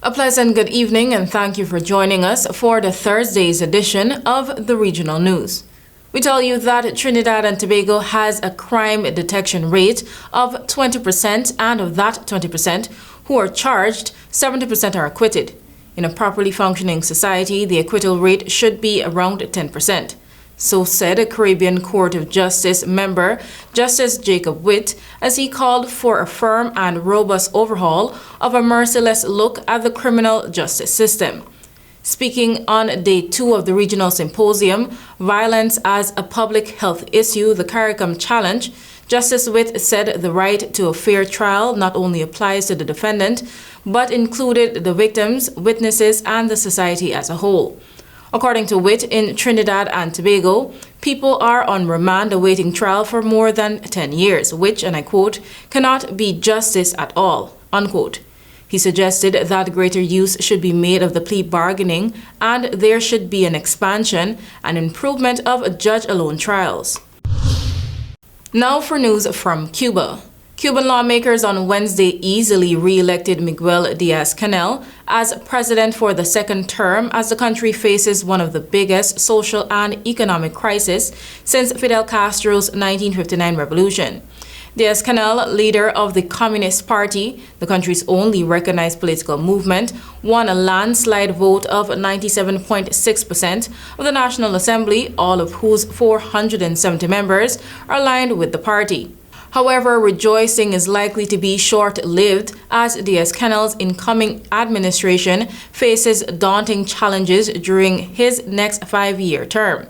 A pleasant good evening and thank you for joining us for the Thursday's edition of the Regional News. We tell you that Trinidad and Tobago has a crime detection rate of 20%, and of that 20% who are charged, 70% are acquitted. In a properly functioning society, the acquittal rate should be around 10%. So said a Caribbean Court of Justice member, Justice Jacob Witt, as he called for a firm and robust overhaul of a merciless look at the criminal justice system. Speaking on Day 2 of the Regional Symposium, Violence as a Public Health Issue, the CARICOM Challenge, Justice Witt said the right to a fair trial not only applies to the defendant, but included the victims, witnesses, and the society as a whole. According to Witt, in Trinidad and Tobago, people are on remand awaiting trial for more than 10 years, which, and I quote, cannot be justice at all, unquote. He suggested that greater use should be made of the plea bargaining and there should be an expansion and improvement of judge-alone trials. Now for news from Cuba. Cuban lawmakers on Wednesday easily re-elected Miguel Diaz-Canel as president for the second term as the country faces one of the biggest social and economic crises since Fidel Castro's 1959 revolution. Diaz-Canel, leader of the Communist Party, the country's only recognized political movement, won a landslide vote of 97.6% of the National Assembly, all of whose 470 members are aligned with the party. However, rejoicing is likely to be short-lived as Diaz-Canel's incoming administration faces daunting challenges during his next 5-year term.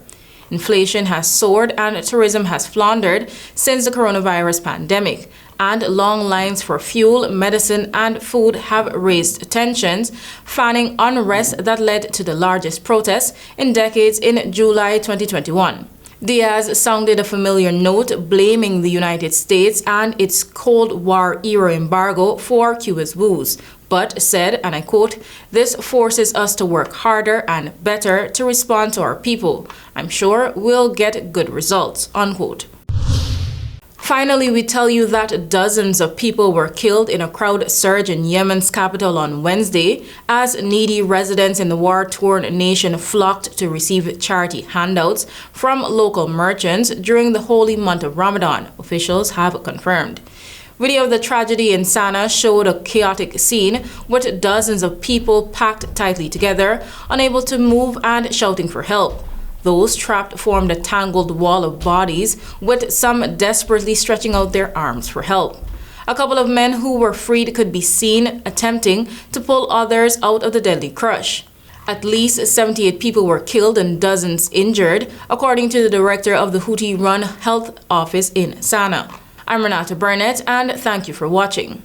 Inflation has soared and tourism has floundered since the coronavirus pandemic, and long lines for fuel, medicine, and food have raised tensions, fanning unrest that led to the largest protests in decades in July 2021. Diaz sounded a familiar note, blaming the United States and its Cold War-era embargo for Cuba's woes, but said, and I quote, "This forces us to work harder and better to respond to our people. I'm sure we'll get good results," unquote. Finally, we tell you that dozens of people were killed in a crowd surge in Yemen's capital on Wednesday as needy residents in the war-torn nation flocked to receive charity handouts from local merchants during the holy month of Ramadan, officials have confirmed. Video of the tragedy in Sana'a showed a chaotic scene with dozens of people packed tightly together, unable to move and shouting for help. Those trapped formed a tangled wall of bodies, with some desperately stretching out their arms for help. A couple of men who were freed could be seen attempting to pull others out of the deadly crush. At least 78 people were killed and dozens injured, according to the director of the Houthi-run health office in Sana'a. I'm RENATA, and thank you for watching.